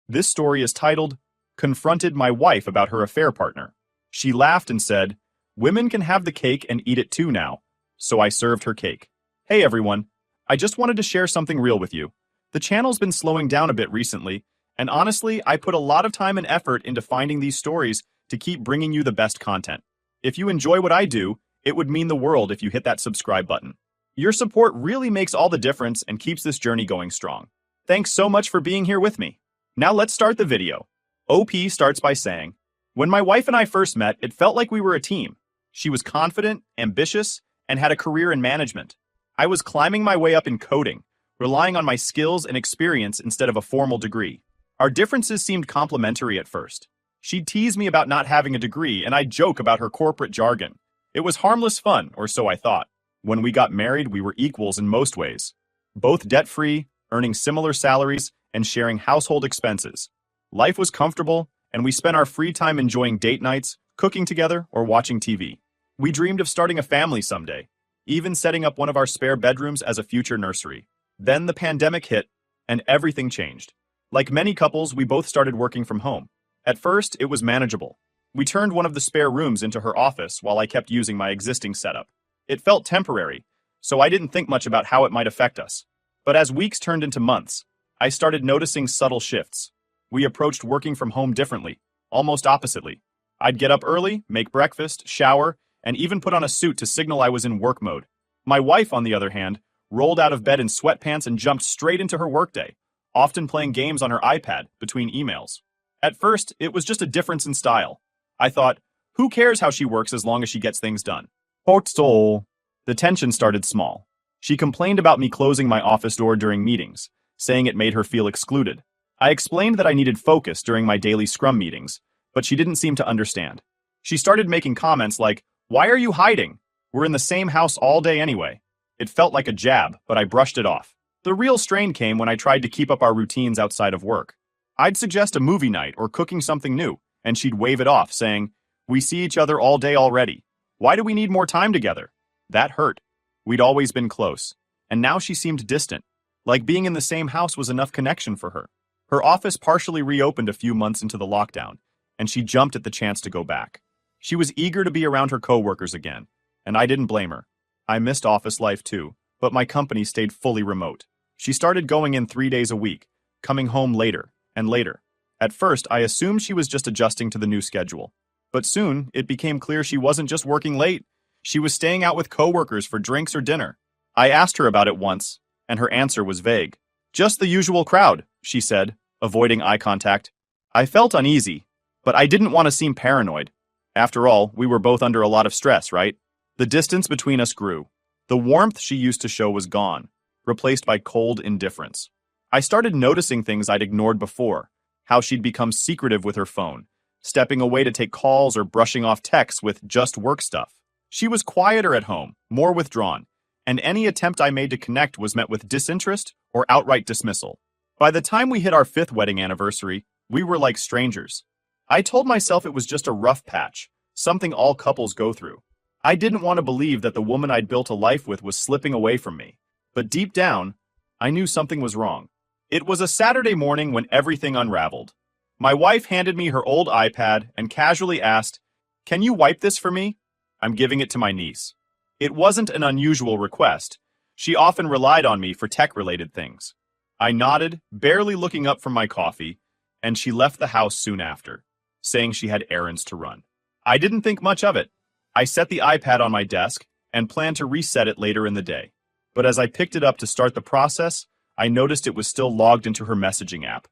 This story is titled, Confronted My Wife About Her Affair Partner. She laughed and said, Women can have the cake and eat it too now. So I served her cake. Hey everyone. I just wanted to share something real with you. The channel's been slowing down a bit recently, and honestly, I put a lot of time and effort into finding these stories to keep bringing you the best content. If you enjoy what I do, it would mean the world if you hit that subscribe button. Your support really makes all the difference and keeps this journey going strong. Thanks so much for being here with me. Now let's start the video. OP starts by saying, when my wife and I first met, it felt like we were a team. She was confident, ambitious, and had a career in management. I was climbing my way up in coding, relying on my skills and experience instead of a formal degree. Our differences seemed complementary at first. She'd tease me about not having a degree, and I'd joke about her corporate jargon. It was harmless fun, or so I thought. When we got married, we were equals in most ways. Both debt-free, earning similar salaries, and sharing household expenses. Life was comfortable, and we spent our free time enjoying date nights, cooking together, or watching TV. We dreamed of starting a family someday, even setting up one of our spare bedrooms as a future nursery. Then the pandemic hit, and everything changed. Like many couples, we both started working from home. At first, it was manageable. We turned one of the spare rooms into her office while I kept using my existing setup. It felt temporary, so I didn't think much about how it might affect us. But as weeks turned into months, I started noticing subtle shifts. We approached working from home differently, almost oppositely. I'd get up early, make breakfast, shower, and even put on a suit to signal I was in work mode. My wife, on the other hand, rolled out of bed in sweatpants and jumped straight into her workday, often playing games on her iPad between emails. At first, it was just a difference in style. I thought, who cares how she works as long as she gets things done? Portstol. The tension started small. She complained about me closing my office door during meetings, saying it made her feel excluded. I explained that I needed focus during my daily Scrum meetings, but she didn't seem to understand. She started making comments like, why are you hiding? We're in the same house all day anyway. It felt like a jab, but I brushed it off. The real strain came when I tried to keep up our routines outside of work. I'd suggest a movie night or cooking something new, and she'd wave it off, saying, we see each other all day already. Why do we need more time together? That hurt. We'd always been close, and now she seemed distant, like being in the same house was enough connection for her. Her office partially reopened a few months into the lockdown, and she jumped at the chance to go back. She was eager to be around her coworkers again, and I didn't blame her. I missed office life too, but my company stayed fully remote. She started going in 3 days a week, coming home later and later. At first, I assumed she was just adjusting to the new schedule. But soon, it became clear she wasn't just working late. She was staying out with coworkers for drinks or dinner. I asked her about it once, and her answer was vague. Just the usual crowd, she said, avoiding eye contact. I felt uneasy, but I didn't want to seem paranoid. After all, we were both under a lot of stress, right? The distance between us grew. The warmth she used to show was gone, replaced by cold indifference. I started noticing things I'd ignored before, how she'd become secretive with her phone, stepping away to take calls or brushing off texts with just work stuff. She was quieter at home, more withdrawn, and any attempt I made to connect was met with disinterest or outright dismissal. By the time we hit our 5th wedding anniversary, we were like strangers. I told myself it was just a rough patch, something all couples go through. I didn't want to believe that the woman I'd built a life with was slipping away from me. But deep down, I knew something was wrong. It was a Saturday morning when everything unraveled. My wife handed me her old iPad and casually asked, can you wipe this for me? I'm giving it to my niece. It wasn't an unusual request. She often relied on me for tech-related things. I nodded, barely looking up from my coffee, and she left the house soon after, saying she had errands to run. I didn't think much of it. I set the iPad on my desk and planned to reset it later in the day. But as I picked it up to start the process, I noticed it was still logged into her messaging app.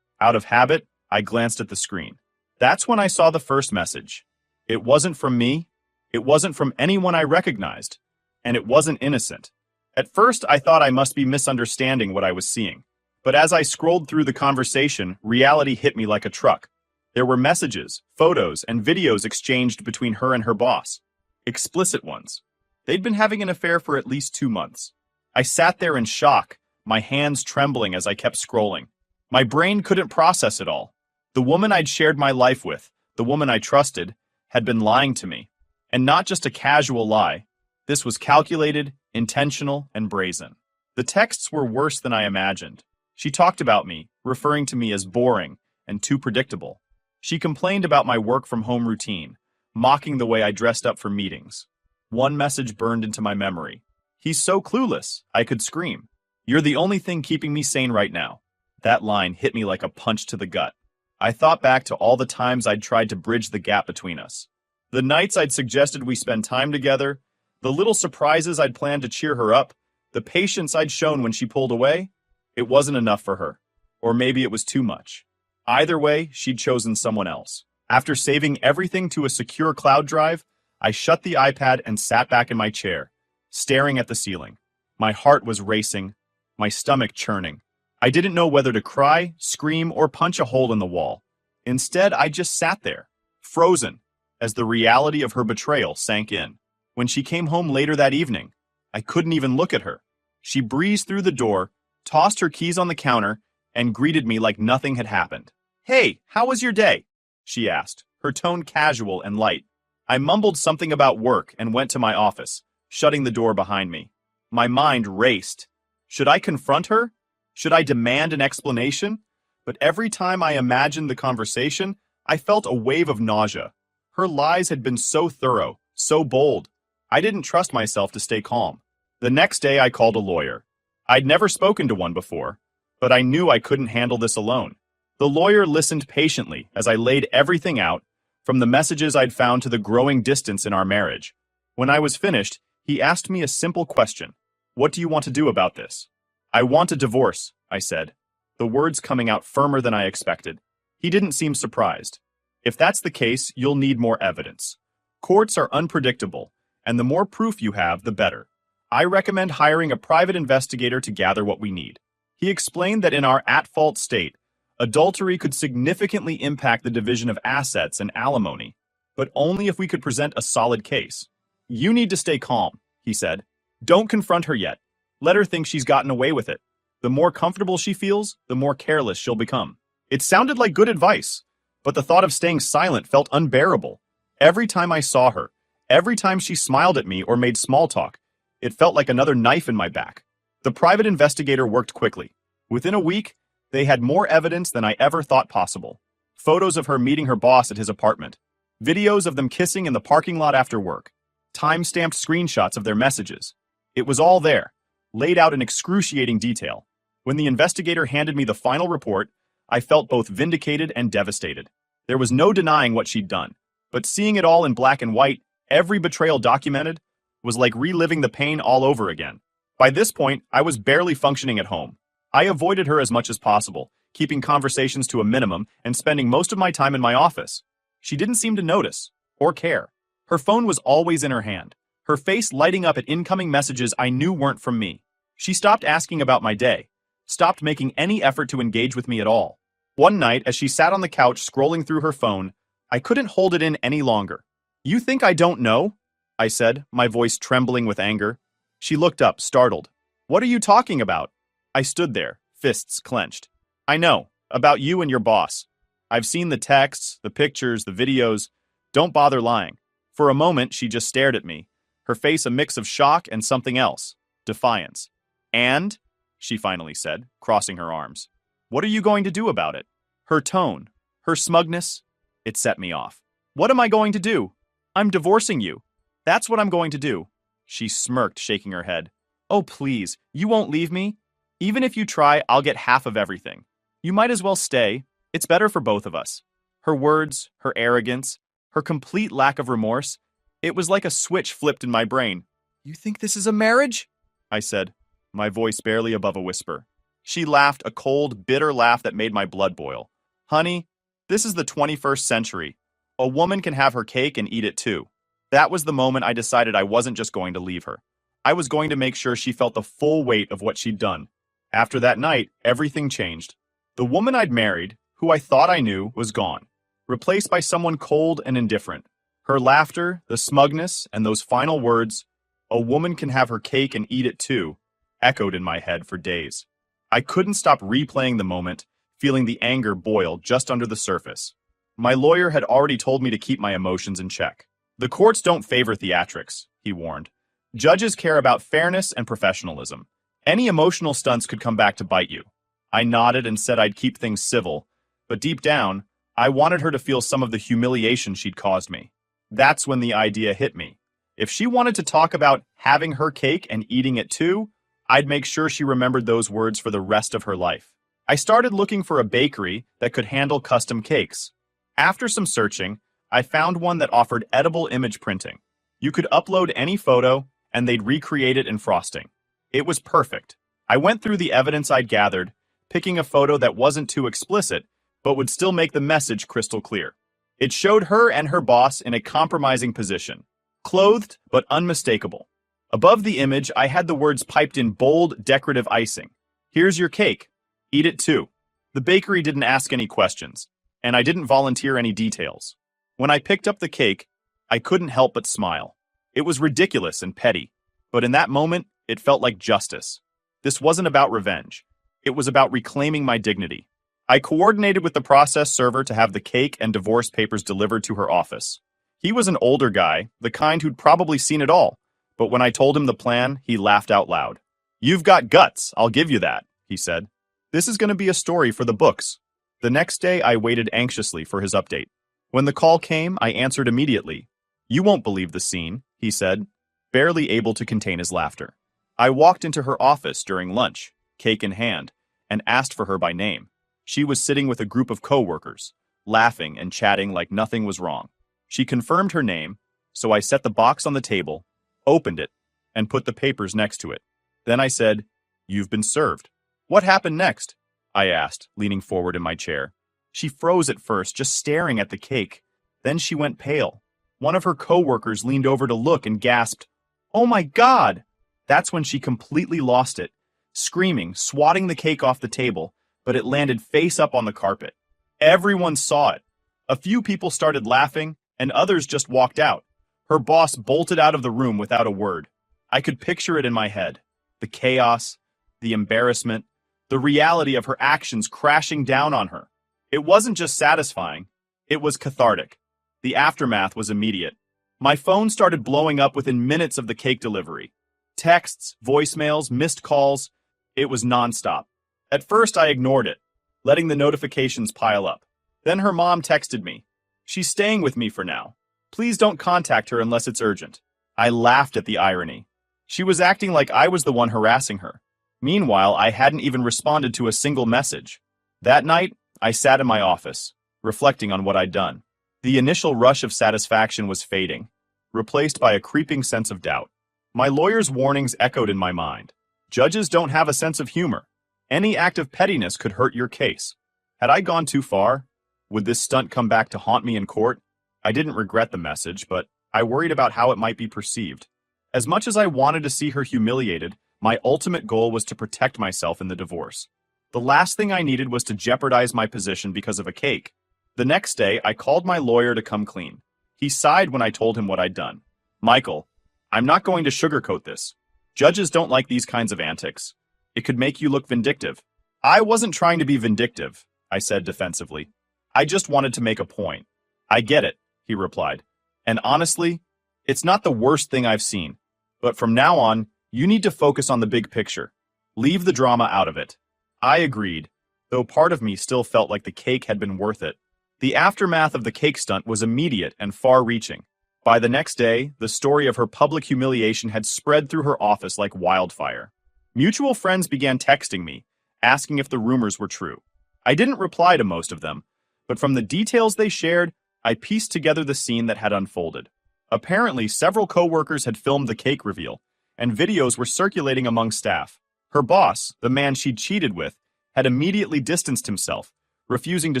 Out of habit, I glanced at the screen. That's when I saw the first message. It wasn't from me. It wasn't from anyone I recognized. And it wasn't innocent. At first, I thought I must be misunderstanding what I was seeing. But as I scrolled through the conversation, reality hit me like a truck. There were messages, photos, and videos exchanged between her and her boss. Explicit ones. They'd been having an affair for at least 2 months. I sat there in shock, my hands trembling as I kept scrolling. My brain couldn't process it all. The woman I'd shared my life with, the woman I trusted, had been lying to me. And not just a casual lie. This was calculated, intentional, and brazen. The texts were worse than I imagined. She talked about me, referring to me as boring, and too predictable. She complained about my work-from-home routine, mocking the way I dressed up for meetings. One message burned into my memory. "He's so clueless," I could scream. "You're the only thing keeping me sane right now." That line hit me like a punch to the gut. I thought back to all the times I'd tried to bridge the gap between us. The nights I'd suggested we spend time together, the little surprises I'd planned to cheer her up, the patience I'd shown when she pulled away. It wasn't enough for her. Or maybe it was too much. Either way, she'd chosen someone else. After saving everything to a secure cloud drive, I shut the iPad and sat back in my chair, staring at the ceiling. My heart was racing, my stomach churning. I didn't know whether to cry, scream, or punch a hole in the wall. Instead, I just sat there, frozen, as the reality of her betrayal sank in. When she came home later that evening, I couldn't even look at her. She breezed through the door, tossed her keys on the counter, and greeted me like nothing had happened. "Hey, how was your day?" she asked, her tone casual and light. I mumbled something about work and went to my office, shutting the door behind me. My mind raced. Should I confront her? Should I demand an explanation? But every time I imagined the conversation, I felt a wave of nausea. Her lies had been so thorough, so bold. I didn't trust myself to stay calm. The next day I called a lawyer. I'd never spoken to one before, but I knew I couldn't handle this alone. The lawyer listened patiently as I laid everything out, from the messages I'd found to the growing distance in our marriage. When I was finished, he asked me a simple question. "What do you want to do about this?" "I want a divorce," I said, the words coming out firmer than I expected. He didn't seem surprised. "If that's the case, you'll need more evidence. Courts are unpredictable, and the more proof you have, the better. I recommend hiring a private investigator to gather what we need." He explained that in our at-fault state, adultery could significantly impact the division of assets and alimony, but only if we could present a solid case. "You need to stay calm," he said. "Don't confront her yet. Let her think she's gotten away with it. The more comfortable she feels, the more careless she'll become." It sounded like good advice, but the thought of staying silent felt unbearable. Every time I saw her, every time she smiled at me or made small talk, it felt like another knife in my back. The private investigator worked quickly. Within a week, they had more evidence than I ever thought possible. Photos of her meeting her boss at his apartment, videos of them kissing in the parking lot after work, time-stamped screenshots of their messages. It was all there, laid out in excruciating detail. When the investigator handed me the final report, I felt both vindicated and devastated. There was no denying what she'd done, but seeing it all in black and white, every betrayal documented, was like reliving the pain all over again. By this point, I was barely functioning at home. I avoided her as much as possible, keeping conversations to a minimum and spending most of my time in my office. She didn't seem to notice, or care. Her phone was always in her hand, her face lighting up at incoming messages I knew weren't from me. She stopped asking about my day, stopped making any effort to engage with me at all. One night, as she sat on the couch scrolling through her phone, I couldn't hold it in any longer. "You think I don't know?" I said, my voice trembling with anger. She looked up, startled. "What are you talking about?" I stood there, fists clenched. "I know, about you and your boss. I've seen the texts, the pictures, the videos. Don't bother lying." For a moment, she just stared at me, her face a mix of shock and something else, defiance. "And?" she finally said, crossing her arms. "What are you going to do about it?" Her tone, her smugness, it set me off. "What am I going to do? I'm divorcing you. That's what I'm going to do." She smirked, shaking her head. "Oh, please, you won't leave me? Even if you try, I'll get half of everything. You might as well stay. It's better for both of us." Her words, her arrogance, her complete lack of remorse, it was like a switch flipped in my brain. "You think this is a marriage?" I said, my voice barely above a whisper. She laughed, a cold, bitter laugh that made my blood boil. "Honey, this is the 21st century. A woman can have her cake and eat it too." That was the moment I decided I wasn't just going to leave her. I was going to make sure she felt the full weight of what she'd done. After that night, everything changed. The woman I'd married, who I thought I knew, was gone, replaced by someone cold and indifferent. Her laughter, the smugness, and those final words, "A woman can have her cake and eat it too," echoed in my head for days. I couldn't stop replaying the moment, feeling the anger boil just under the surface. My lawyer had already told me to keep my emotions in check. "The courts don't favor theatrics," he warned. "Judges care about fairness and professionalism. Any emotional stunts could come back to bite you." I nodded and said I'd keep things civil, But deep down, I wanted her to feel some of the humiliation she'd caused me. That's when the idea hit me. If she wanted to talk about having her cake and eating it too, I'd make sure she remembered those words for the rest of her life. I started looking for a bakery that could handle custom cakes. After some searching, I found one that offered edible image printing. You could upload any photo, and they'd recreate it in frosting. It was perfect. I went through the evidence I'd gathered, picking a photo that wasn't too explicit, but would still make the message crystal clear. It showed her and her boss in a compromising position, clothed but unmistakable. Above the image, I had the words piped in bold, decorative icing. "Here's your cake. Eat it too." The bakery didn't ask any questions, and I didn't volunteer any details. When I picked up the cake, I couldn't help but smile. It was ridiculous and petty, but in that moment, it felt like justice. This wasn't about revenge. It was about reclaiming my dignity. I coordinated with the process server to have the cake and divorce papers delivered to her office. He was an older guy, the kind who'd probably seen it all, but when I told him the plan, he laughed out loud. "You've got guts, I'll give you that," he said. "This is going to be a story for the books." The next day, I waited anxiously for his update. When the call came, I answered immediately. "You won't believe the scene," he said, barely able to contain his laughter. I walked into her office during lunch, cake in hand, and asked for her by name. She was sitting with a group of coworkers, laughing and chatting like nothing was wrong. She confirmed her name, so I set the box on the table, opened it, and put the papers next to it. Then I said, "You've been served." "What happened next?" I asked, leaning forward in my chair. She froze at first, just staring at the cake. Then she went pale. One of her coworkers leaned over to look and gasped, "Oh my God!" That's when she completely lost it, screaming, swatting the cake off the table, but it landed face up on the carpet. Everyone saw it. A few people started laughing, and others just walked out. Her boss bolted out of the room without a word. I could picture it in my head. The chaos, the embarrassment, the reality of her actions crashing down on her. It wasn't just satisfying, it was cathartic. The aftermath was immediate. My phone started blowing up within minutes of the cake delivery. Texts, voicemails, missed calls. It was nonstop. At first, I ignored it, letting the notifications pile up. Then her mom texted me. "She's staying with me for now. Please don't contact her unless it's urgent." I laughed at the irony. She was acting like I was the one harassing her. Meanwhile, I hadn't even responded to a single message. That night, I sat in my office, reflecting on what I'd done. The initial rush of satisfaction was fading, replaced by a creeping sense of doubt. My lawyer's warnings echoed in my mind. Judges don't have a sense of humor. Any act of pettiness could hurt your case. Had I gone too far? Would this stunt come back to haunt me in court? I didn't regret the message, but I worried about how it might be perceived. As much as I wanted to see her humiliated, my ultimate goal was to protect myself in the divorce. The last thing I needed was to jeopardize my position because of a cake. The next day, I called my lawyer to come clean. He sighed when I told him what I'd done. "Michael, I'm not going to sugarcoat this. Judges don't like these kinds of antics. It could make you look vindictive." "I wasn't trying to be vindictive," I said defensively. "I just wanted to make a point." "I get it," he replied. "And honestly, it's not the worst thing I've seen. But from now on, you need to focus on the big picture. Leave the drama out of it." I agreed, though part of me still felt like the cake had been worth it. The aftermath of the cake stunt was immediate and far-reaching. By the next day, the story of her public humiliation had spread through her office like wildfire. Mutual friends began texting me, asking if the rumors were true. I didn't reply to most of them, but from the details they shared, I pieced together the scene that had unfolded. Apparently, several coworkers had filmed the cake reveal, and videos were circulating among staff. Her boss, the man she'd cheated with, had immediately distanced himself, refusing to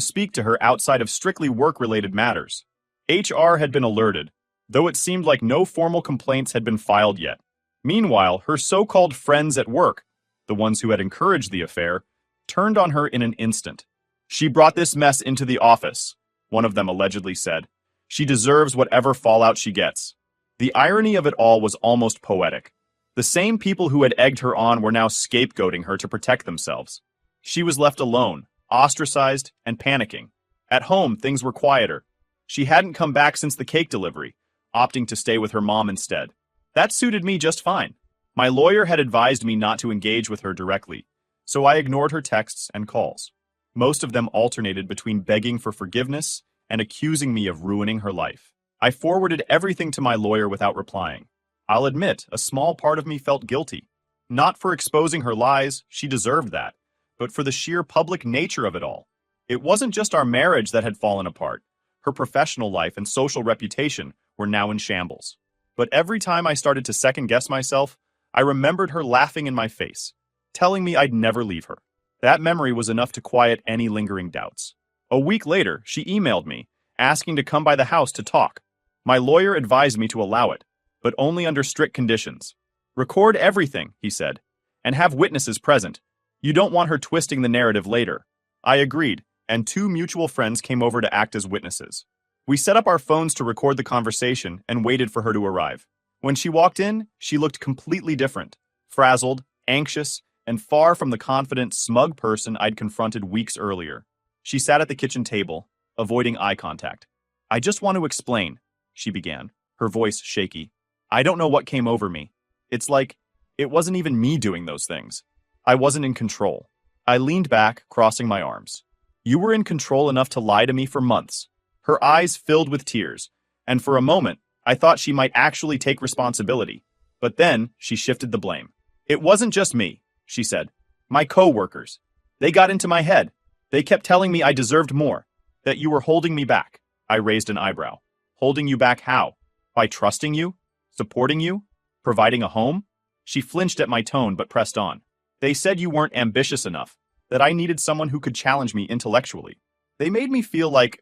speak to her outside of strictly work-related matters. HR had been alerted, though it seemed like no formal complaints had been filed yet. Meanwhile, her so-called friends at work, the ones who had encouraged the affair, turned on her in an instant. "She brought this mess into the office," one of them allegedly said. "She deserves whatever fallout she gets." The irony of it all was almost poetic. The same people who had egged her on were now scapegoating her to protect themselves. She was left alone, ostracized, and panicking. At home, things were quieter. She hadn't come back since the cake delivery, opting to stay with her mom instead. That suited me just fine. My lawyer had advised me not to engage with her directly, so I ignored her texts and calls. Most of them alternated between begging for forgiveness and accusing me of ruining her life. I forwarded everything to my lawyer without replying. I'll admit, a small part of me felt guilty. Not for exposing her lies, she deserved that, but for the sheer public nature of it all. It wasn't just our marriage that had fallen apart. Her professional life and social reputation were now in shambles. But every time I started to second-guess myself, I remembered her laughing in my face, telling me I'd never leave her. That memory was enough to quiet any lingering doubts. A week later, she emailed me, asking to come by the house to talk. My lawyer advised me to allow it, but only under strict conditions. Record everything, he said, and have witnesses present. You don't want her twisting the narrative later. I agreed, and 2 mutual friends came over to act as witnesses. We set up our phones to record the conversation and waited for her to arrive. When she walked in, she looked completely different, frazzled, anxious, and far from the confident, smug person I'd confronted weeks earlier. She sat at the kitchen table, avoiding eye contact. I just want to explain, she began, her voice shaky. I don't know what came over me. It's like, it wasn't even me doing those things. I wasn't in control. I leaned back, crossing my arms. You were in control enough to lie to me for months. Her eyes filled with tears, and for a moment, I thought she might actually take responsibility. But then, she shifted the blame. It wasn't just me, she said. My co-workers. They got into my head. They kept telling me I deserved more, that you were holding me back. I raised an eyebrow. Holding you back how? By trusting you? Supporting you? Providing a home? She flinched at my tone but pressed on. They said you weren't ambitious enough, that I needed someone who could challenge me intellectually. They made me feel like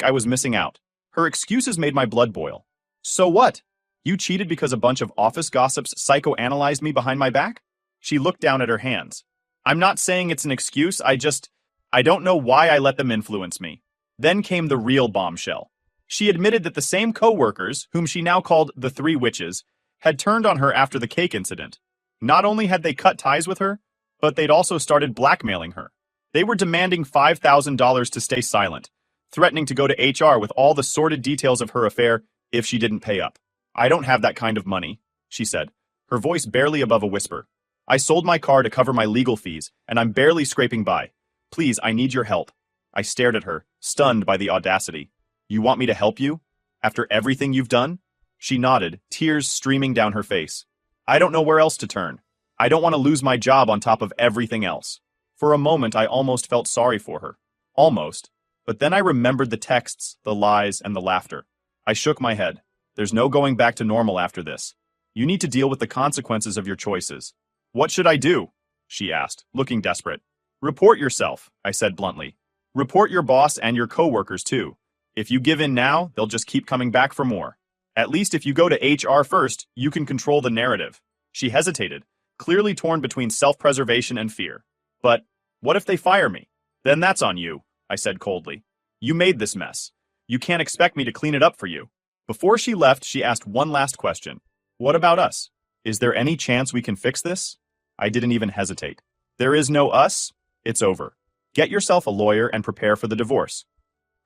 I was missing out. Her excuses made my blood boil. So what? You cheated because a bunch of office gossips psychoanalyzed me behind my back? She looked down at her hands. I'm not saying it's an excuse, I don't know why I let them influence me. Then came the real bombshell. She admitted that the same co-workers, whom she now called the 3 witches, had turned on her after the cake incident. Not only had they cut ties with her, but they'd also started blackmailing her. They were demanding $5,000 to stay silent, threatening to go to HR with all the sordid details of her affair if she didn't pay up. I don't have that kind of money, she said, her voice barely above a whisper. I sold my car to cover my legal fees, and I'm barely scraping by. Please, I need your help. I stared at her, stunned by the audacity. You want me to help you? After everything you've done? She nodded, tears streaming down her face. I don't know where else to turn. I don't want to lose my job on top of everything else. For a moment, I almost felt sorry for her. Almost. But then I remembered the texts, the lies, and the laughter. I shook my head. There's no going back to normal after this. You need to deal with the consequences of your choices. What should I do? She asked, looking desperate. Report yourself, I said bluntly. Report your boss and your coworkers too. If you give in now, they'll just keep coming back for more. At least if you go to HR first, you can control the narrative. She hesitated, clearly torn between self-preservation and fear. But what if they fire me? Then that's on you, I said coldly. You made this mess. You can't expect me to clean it up for you. Before she left, she asked one last question. What about us? Is there any chance we can fix this? I didn't even hesitate. There is no us. It's over. Get yourself a lawyer and prepare for the divorce.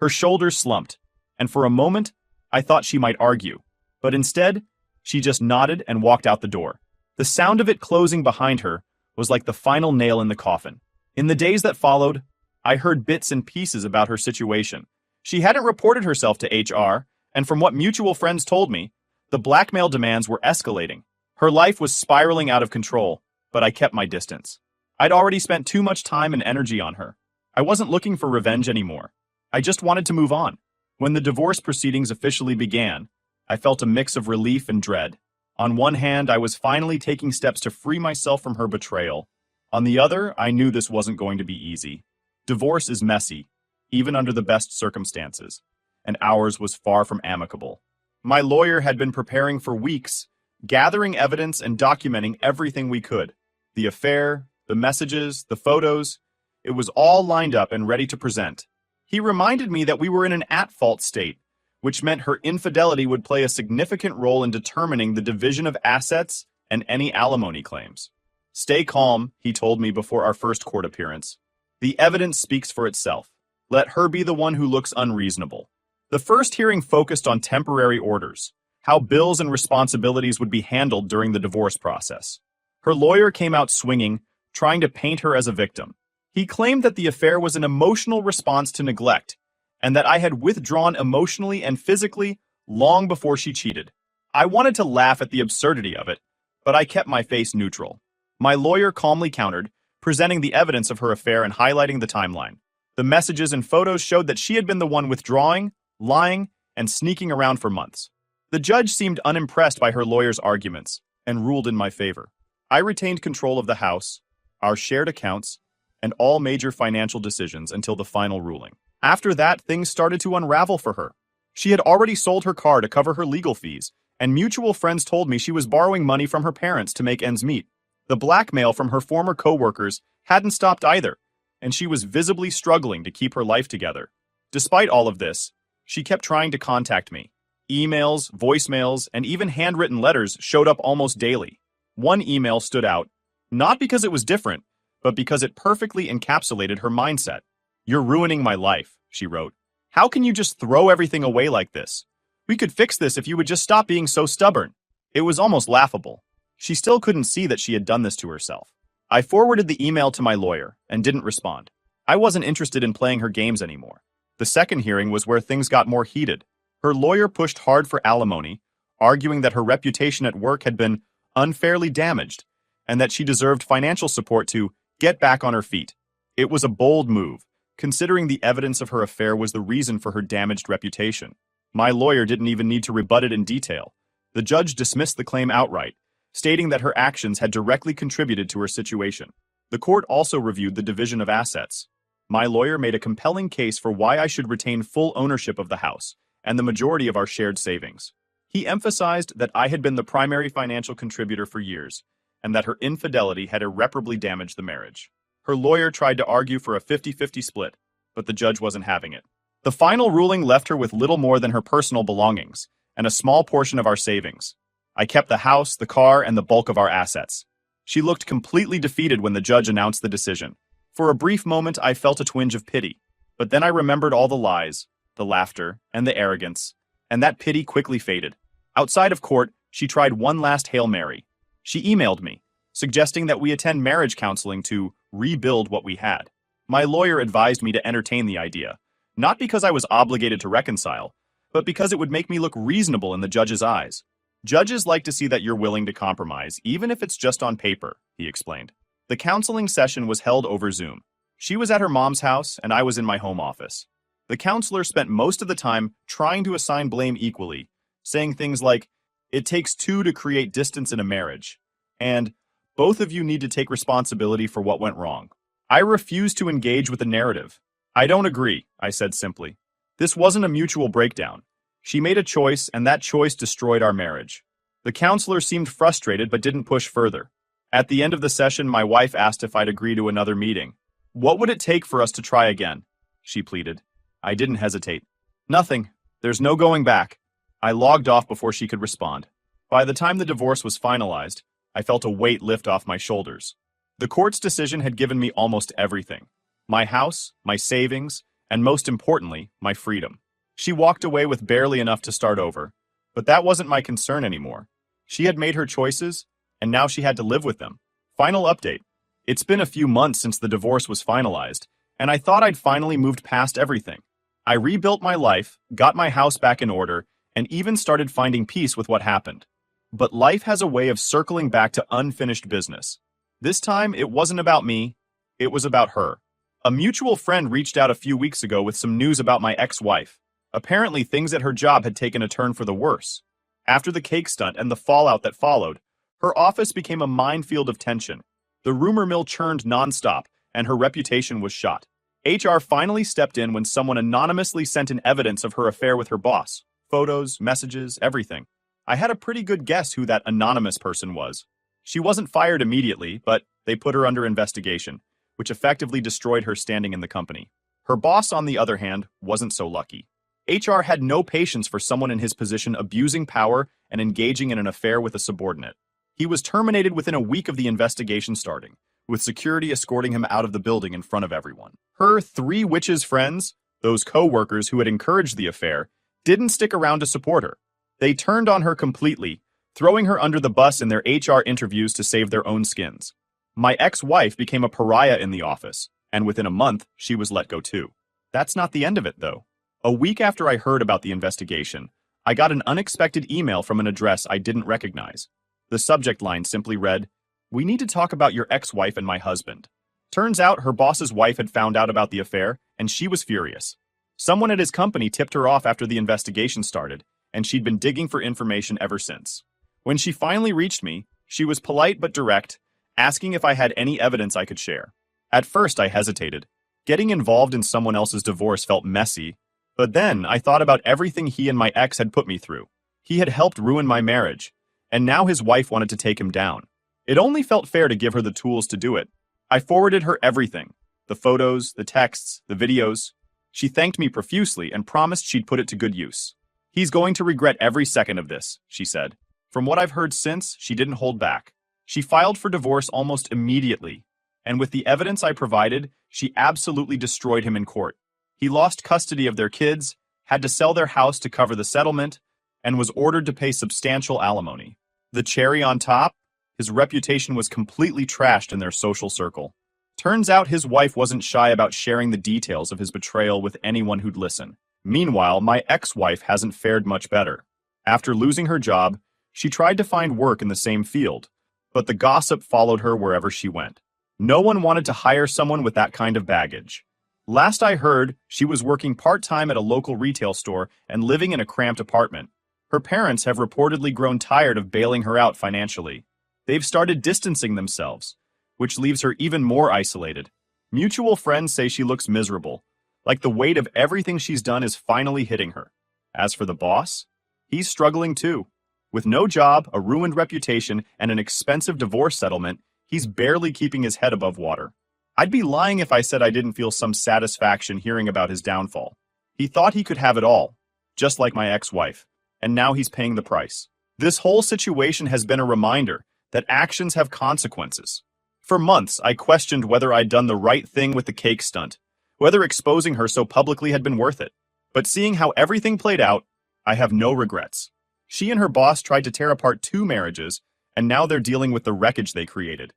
Her shoulders slumped, and for a moment, I thought she might argue. But instead, she just nodded and walked out the door. The sound of it closing behind her was like the final nail in the coffin. In the days that followed, I heard bits and pieces about her situation. She hadn't reported herself to HR, and from what mutual friends told me, the blackmail demands were escalating. Her life was spiraling out of control, but I kept my distance. I'd already spent too much time and energy on her. I wasn't looking for revenge anymore. I just wanted to move on. When the divorce proceedings officially began, I felt a mix of relief and dread. On one hand, I was finally taking steps to free myself from her betrayal. On the other, I knew this wasn't going to be easy. Divorce is messy, even under the best circumstances, and ours was far from amicable. My lawyer had been preparing for weeks, gathering evidence and documenting everything we could. The affair, the messages, the photos, it was all lined up and ready to present. He reminded me that we were in an at-fault state, which meant her infidelity would play a significant role in determining the division of assets and any alimony claims. Stay calm, he told me before our first court appearance. The evidence speaks for itself. Let her be the one who looks unreasonable. The first hearing focused on temporary orders, how bills and responsibilities would be handled during the divorce process. Her lawyer came out swinging, trying to paint her as a victim. He claimed that the affair was an emotional response to neglect, and that I had withdrawn emotionally and physically long before she cheated. I wanted to laugh at the absurdity of it, but I kept my face neutral. My lawyer calmly countered, presenting the evidence of her affair and highlighting the timeline. The messages and photos showed that she had been the one withdrawing, lying, and sneaking around for months. The judge seemed unimpressed by her lawyer's arguments and ruled in my favor. I retained control of the house, our shared accounts, and all major financial decisions until the final ruling. After that, things started to unravel for her. She had already sold her car to cover her legal fees, and mutual friends told me she was borrowing money from her parents to make ends meet. The blackmail from her former co-workers hadn't stopped either, and she was visibly struggling to keep her life together. Despite all of this, she kept trying to contact me. Emails, voicemails, and even handwritten letters showed up almost daily. One email stood out, not because it was different, but because it perfectly encapsulated her mindset. "You're ruining my life," she wrote. "How can you just throw everything away like this? We could fix this if you would just stop being so stubborn." It was almost laughable. She still couldn't see that she had done this to herself. I forwarded the email to my lawyer and didn't respond. I wasn't interested in playing her games anymore. The second hearing was where things got more heated. Her lawyer pushed hard for alimony, arguing that her reputation at work had been unfairly damaged and that she deserved financial support to get back on her feet. It was a bold move, considering the evidence of her affair was the reason for her damaged reputation. My lawyer didn't even need to rebut it in detail. The judge dismissed the claim outright, stating that her actions had directly contributed to her situation. The court also reviewed the division of assets. My lawyer made a compelling case for why I should retain full ownership of the house and the majority of our shared savings. He emphasized that I had been the primary financial contributor for years, and that her infidelity had irreparably damaged the marriage. Her lawyer tried to argue for a 50-50 split, but the judge wasn't having it. The final ruling left her with little more than her personal belongings and a small portion of our savings. I kept the house, the car, and the bulk of our assets. She looked completely defeated when the judge announced the decision. For a brief moment, I felt a twinge of pity, but then I remembered all the lies, the laughter, and the arrogance, and that pity quickly faded. Outside of court, she tried one last Hail Mary. She emailed me, suggesting that we attend marriage counseling to rebuild what we had. My lawyer advised me to entertain the idea, not because I was obligated to reconcile, but because it would make me look reasonable in the judge's eyes. "Judges like to see that you're willing to compromise, even if it's just on paper," he explained. The counseling session was held over Zoom. She was at her mom's house, and I was in my home office. The counselor spent most of the time trying to assign blame equally, saying things like, "It takes two to create distance in a marriage," and "Both of you need to take responsibility for what went wrong." I refused to engage with the narrative. "I don't agree," I said simply. "This wasn't a mutual breakdown. She made a choice, and that choice destroyed our marriage." The counselor seemed frustrated but didn't push further. At the end of the session, my wife asked if I'd agree to another meeting. "What would it take for us to try again?" she pleaded. I didn't hesitate. "Nothing. There's no going back." I logged off before she could respond. By the time the divorce was finalized, I felt a weight lift off my shoulders. The court's decision had given me almost everything. My house, my savings, and most importantly, my freedom. She walked away with barely enough to start over, but that wasn't my concern anymore. She had made her choices, and now she had to live with them. Final update. It's been a few months since the divorce was finalized, and I thought I'd finally moved past everything. I rebuilt my life, got my house back in order, and even started finding peace with what happened. But life has a way of circling back to unfinished business. This time, it wasn't about me, it was about her. A mutual friend reached out a few weeks ago with some news about my ex-wife. Apparently, things at her job had taken a turn for the worse. After the cake stunt and the fallout that followed, her office became a minefield of tension. The rumor mill churned nonstop, and her reputation was shot. HR finally stepped in when someone anonymously sent in evidence of her affair with her boss. Photos, messages, everything. I had a pretty good guess who that anonymous person was. She wasn't fired immediately, but they put her under investigation, which effectively destroyed her standing in the company. Her boss, on the other hand, wasn't so lucky. HR had no patience for someone in his position abusing power and engaging in an affair with a subordinate. He was terminated within a week of the investigation starting, with security escorting him out of the building in front of everyone. Her three witches friends, those co-workers who had encouraged the affair, didn't stick around to support her. They turned on her completely, throwing her under the bus in their HR interviews to save their own skins. My ex-wife became a pariah in the office, And within a month, she was let go too. That's not the end of it, though. A week after I heard about the investigation, I got an unexpected email from an address I didn't recognize. The subject line simply read, "We need to talk about your ex-wife and my husband." Turns out her boss's wife had found out about the affair, and she was furious. Someone at his company tipped her off after the investigation started, and she'd been digging for information ever since. When she finally reached me, she was polite but direct, asking if I had any evidence I could share. At first, I hesitated. Getting involved in someone else's divorce felt messy, but then I thought about everything he and my ex had put me through. He had helped ruin my marriage, and now his wife wanted to take him down. It only felt fair to give her the tools to do it. I forwarded her everything, the photos, the texts, the videos. She thanked me profusely and promised she'd put it to good use. "He's going to regret every second of this," she said. From what I've heard since, she didn't hold back. She filed for divorce almost immediately, and with the evidence I provided, she absolutely destroyed him in court. He lost custody of their kids, had to sell their house to cover the settlement, and was ordered to pay substantial alimony. The cherry on top? His reputation was completely trashed in their social circle. Turns out his wife wasn't shy about sharing the details of his betrayal with anyone who'd listen. Meanwhile, my ex-wife hasn't fared much better. After losing her job, she tried to find work in the same field, but the gossip followed her wherever she went. No one wanted to hire someone with that kind of baggage. Last I heard, she was working part-time at a local retail store and living in a cramped apartment. Her parents have reportedly grown tired of bailing her out financially. They've started distancing themselves, which leaves her even more isolated. Mutual friends say she looks miserable, like the weight of everything she's done is finally hitting her. As for the boss, he's struggling too. With no job, a ruined reputation, and an expensive divorce settlement, he's barely keeping his head above water. I'd be lying if I said I didn't feel some satisfaction hearing about his downfall. He thought he could have it all, just like my ex-wife, and now he's paying the price. This whole situation has been a reminder that actions have consequences. For months, I questioned whether I'd done the right thing with the cake stunt, whether exposing her so publicly had been worth it. But seeing how everything played out, I have no regrets. She and her boss tried to tear apart 2 marriages, and now they're dealing with the wreckage they created.